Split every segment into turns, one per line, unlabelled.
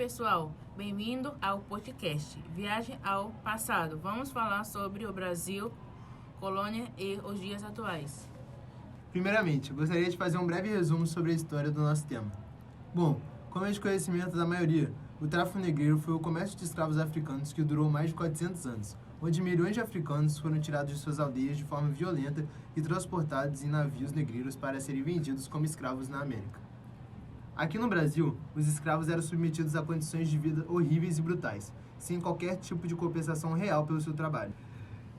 pessoal, bem-vindo ao podcast Viagem ao Passado. Vamos falar sobre o Brasil, colônia e os dias atuais.
Primeiramente, gostaria de fazer um breve resumo sobre a história do nosso tema. Bom, como é de conhecimento da maioria, o tráfico negreiro foi o comércio de escravos africanos que durou mais de 400 anos, onde milhões de africanos foram tirados de suas aldeias de forma violenta e transportados em navios negreiros para serem vendidos como escravos na América. Aqui no Brasil, os escravos eram submetidos a condições de vida horríveis e brutais, sem qualquer tipo de compensação real pelo seu trabalho.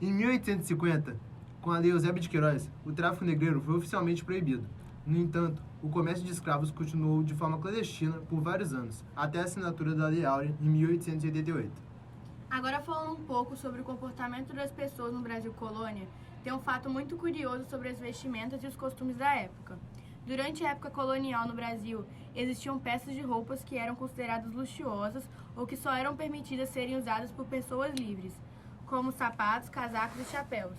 Em 1850, com a Lei Eusébio de Queiroz, o tráfico negreiro foi oficialmente proibido. No entanto, o comércio de escravos continuou de forma clandestina por vários anos, até a assinatura da Lei Áurea em 1888.
Agora, falando um pouco sobre o comportamento das pessoas no Brasil colônia, tem um fato muito curioso sobre as vestimentas e os costumes da época. Durante a época colonial no Brasil, existiam peças de roupas que eram consideradas luxuosas ou que só eram permitidas serem usadas por pessoas livres, como sapatos, casacos e chapéus.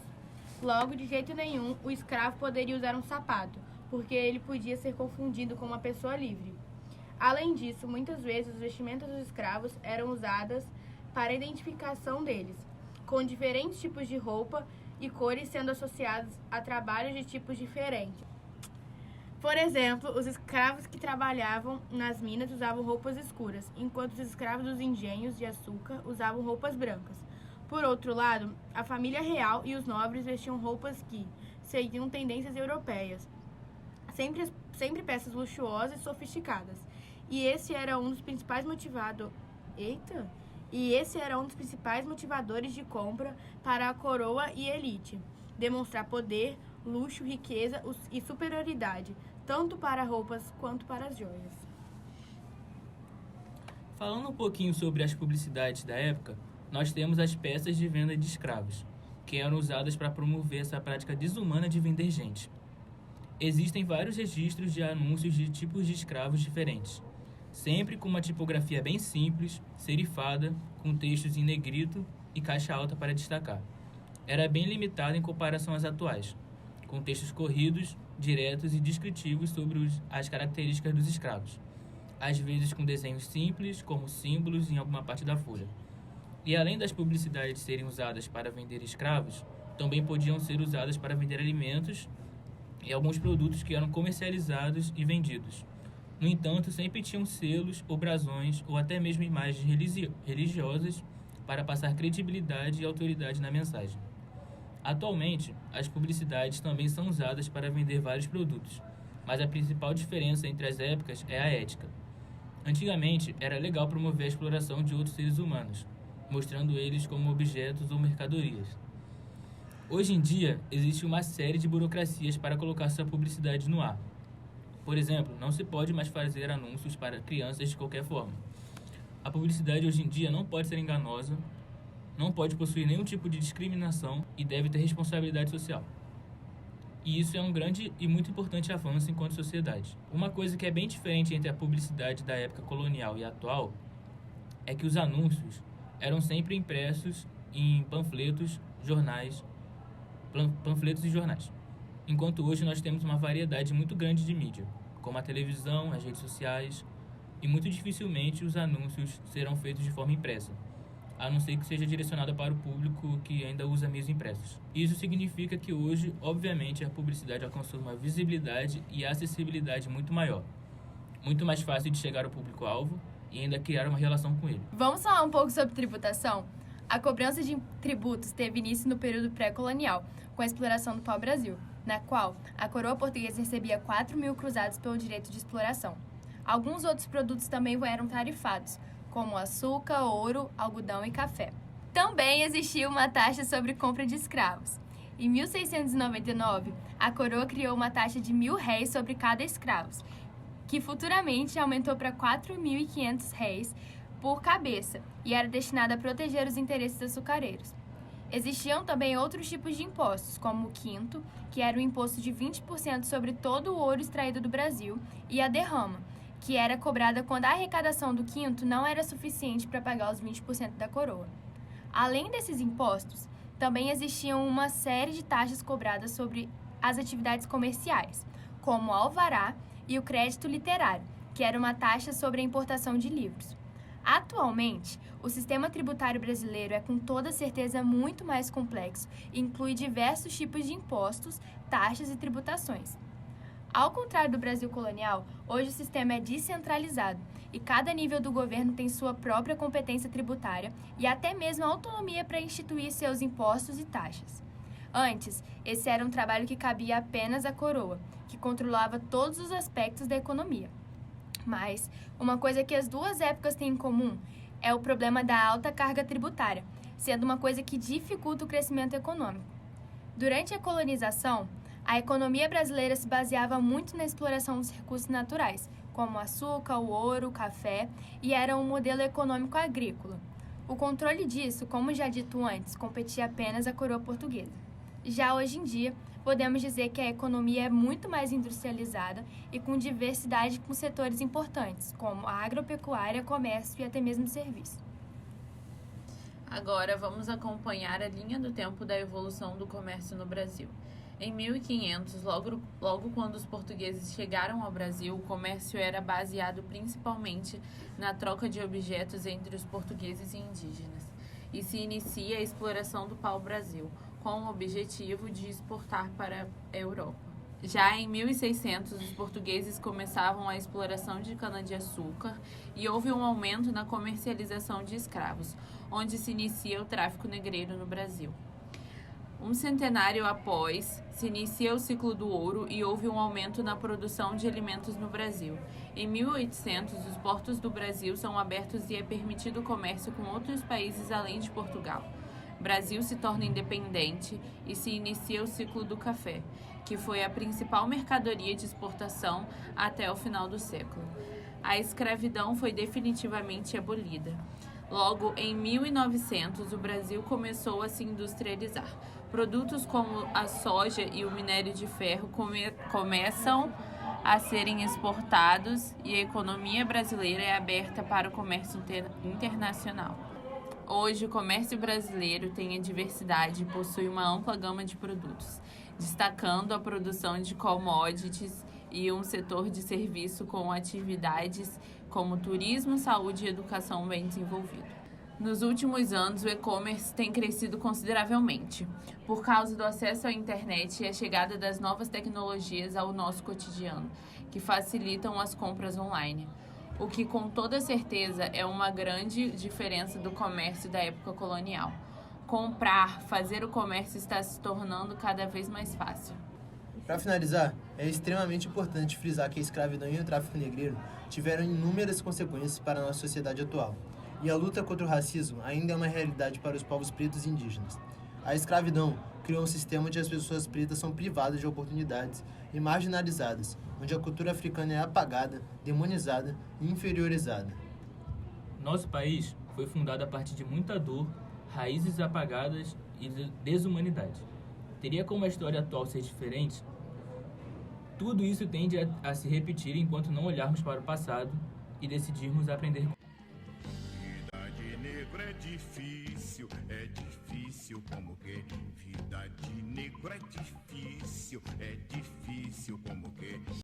Logo, de jeito nenhum, o escravo poderia usar um sapato, porque ele podia ser confundido com uma pessoa livre. Além disso, muitas vezes as vestimentas dos escravos eram usadas para a identificação deles, com diferentes tipos de roupa e cores sendo associados a trabalhos de tipos diferentes. Por exemplo, os escravos que trabalhavam nas minas usavam roupas escuras, enquanto os escravos dos engenhos de açúcar usavam roupas brancas. Por outro lado, a família real e os nobres vestiam roupas que seguiam tendências europeias, sempre peças luxuosas e sofisticadas. E esse era um dos principais motivadores de compra para a coroa e elite, demonstrar poder, luxo, riqueza e superioridade, tanto para roupas quanto para as joias.
Falando um pouquinho sobre as publicidades da época, nós temos as peças de venda de escravos, que eram usadas para promover essa prática desumana de vender gente. Existem vários registros de anúncios de tipos de escravos diferentes, sempre com uma tipografia bem simples, serifada, com textos em negrito e caixa alta para destacar. Era bem limitada em comparação às atuais, com textos corridos, diretos e descritivos sobre as características dos escravos, às vezes com desenhos simples, como símbolos em alguma parte da folha. E além das publicidades serem usadas para vender escravos, também podiam ser usadas para vender alimentos e alguns produtos que eram comercializados e vendidos. No entanto, sempre tinham selos ou brasões ou até mesmo imagens religiosas para passar credibilidade e autoridade na mensagem. Atualmente, as publicidades também são usadas para vender vários produtos, mas a principal diferença entre as épocas é a ética. Antigamente, era legal promover a exploração de outros seres humanos, mostrando eles como objetos ou mercadorias. Hoje em dia, existe uma série de burocracias para colocar sua publicidade no ar. Por exemplo, não se pode mais fazer anúncios para crianças de qualquer forma. A publicidade hoje em dia não pode ser enganosa, não pode possuir nenhum tipo de discriminação e deve ter responsabilidade social. E isso é um grande e muito importante avanço enquanto sociedade. Uma coisa que é bem diferente entre a publicidade da época colonial e atual é que os anúncios eram sempre impressos em panfletos e jornais, enquanto hoje nós temos uma variedade muito grande de mídia, como a televisão, as redes sociais, e muito dificilmente os anúncios serão feitos de forma impressa, a não ser que seja direcionada para o público que ainda usa meios impressos. Isso significa que hoje, obviamente, a publicidade alcançou uma visibilidade e acessibilidade muito maior, muito mais fácil de chegar ao público-alvo e ainda criar uma relação com ele.
Vamos falar um pouco sobre tributação? A cobrança de tributos teve início no período pré-colonial, com a exploração do pau-brasil, na qual a coroa portuguesa recebia 4.000 cruzados pelo direito de exploração. Alguns outros produtos também eram tarifados, como açúcar, ouro, algodão e café. Também existia uma taxa sobre compra de escravos. Em 1699, a coroa criou uma taxa de 1.000 réis sobre cada escravo, que futuramente aumentou para 4.500 réis por cabeça e era destinada a proteger os interesses açucareiros. Existiam também outros tipos de impostos, como o quinto, que era um imposto de 20% sobre todo o ouro extraído do Brasil, e a derrama, que era cobrada quando a arrecadação do quinto não era suficiente para pagar os 20% da coroa. Além desses impostos, também existiam uma série de taxas cobradas sobre as atividades comerciais, como o alvará e o crédito literário, que era uma taxa sobre a importação de livros.
Atualmente, o sistema tributário brasileiro é com toda certeza muito mais complexo e inclui diversos tipos de impostos, taxas e tributações. Ao contrário do Brasil colonial, hoje o sistema é descentralizado e cada nível do governo tem sua própria competência tributária e até mesmo autonomia para instituir seus impostos e taxas. Antes, esse era um trabalho que cabia apenas à coroa, que controlava todos os aspectos da economia. Mas, uma coisa que as duas épocas têm em comum é o problema da alta carga tributária, sendo uma coisa que dificulta o crescimento econômico. Durante a colonização, a economia brasileira se baseava muito na exploração dos recursos naturais, como o açúcar, o ouro, o café, e era um modelo econômico agrícola. O controle disso, como já dito antes, competia apenas à coroa portuguesa. Já hoje em dia, podemos dizer que a economia é muito mais industrializada e com diversidade com setores importantes, como a agropecuária, comércio e até mesmo serviço.
Agora vamos acompanhar a linha do tempo da evolução do comércio no Brasil. Em 1500, logo quando os portugueses chegaram ao Brasil, o comércio era baseado principalmente na troca de objetos entre os portugueses e indígenas, e se inicia a exploração do pau-brasil, com o objetivo de exportar para a Europa. Já em 1600, os portugueses começavam a exploração de cana-de-açúcar e houve um aumento na comercialização de escravos, onde se inicia o tráfico negreiro no Brasil. Um centenário após, se inicia o ciclo do ouro e houve um aumento na produção de alimentos no Brasil. Em 1800, os portos do Brasil são abertos e é permitido o comércio com outros países além de Portugal. Brasil se torna independente e se inicia o ciclo do café, que foi a principal mercadoria de exportação até o final do século. A escravidão foi definitivamente abolida. Logo, em 1900, o Brasil começou a se industrializar. Produtos como a soja e o minério de ferro começam a serem exportados e a economia brasileira é aberta para o comércio internacional. Hoje, o comércio brasileiro tem a diversidade e possui uma ampla gama de produtos, destacando a produção de commodities e um setor de serviço com atividades como turismo, saúde e educação bem desenvolvido. Nos últimos anos, o e-commerce tem crescido consideravelmente, por causa do acesso à internet e a chegada das novas tecnologias ao nosso cotidiano, que facilitam as compras online. O que com toda certeza é uma grande diferença do comércio da época colonial. Comprar, fazer o comércio está se tornando cada vez mais fácil.
Para finalizar, é extremamente importante frisar que a escravidão e o tráfico negreiro tiveram inúmeras consequências para a nossa sociedade atual, e a luta contra o racismo ainda é uma realidade para os povos pretos e indígenas. A escravidão criou um sistema onde as pessoas pretas são privadas de oportunidades e marginalizadas, onde a cultura africana é apagada, demonizada e inferiorizada.
Nosso país foi fundado a partir de muita dor, raízes apagadas e desumanidade. Teria como a história atual ser diferente? Tudo isso tende a se repetir enquanto não olharmos para o passado e decidirmos aprender.
Vida de negro é difícil como que? Vida de negro é difícil como que?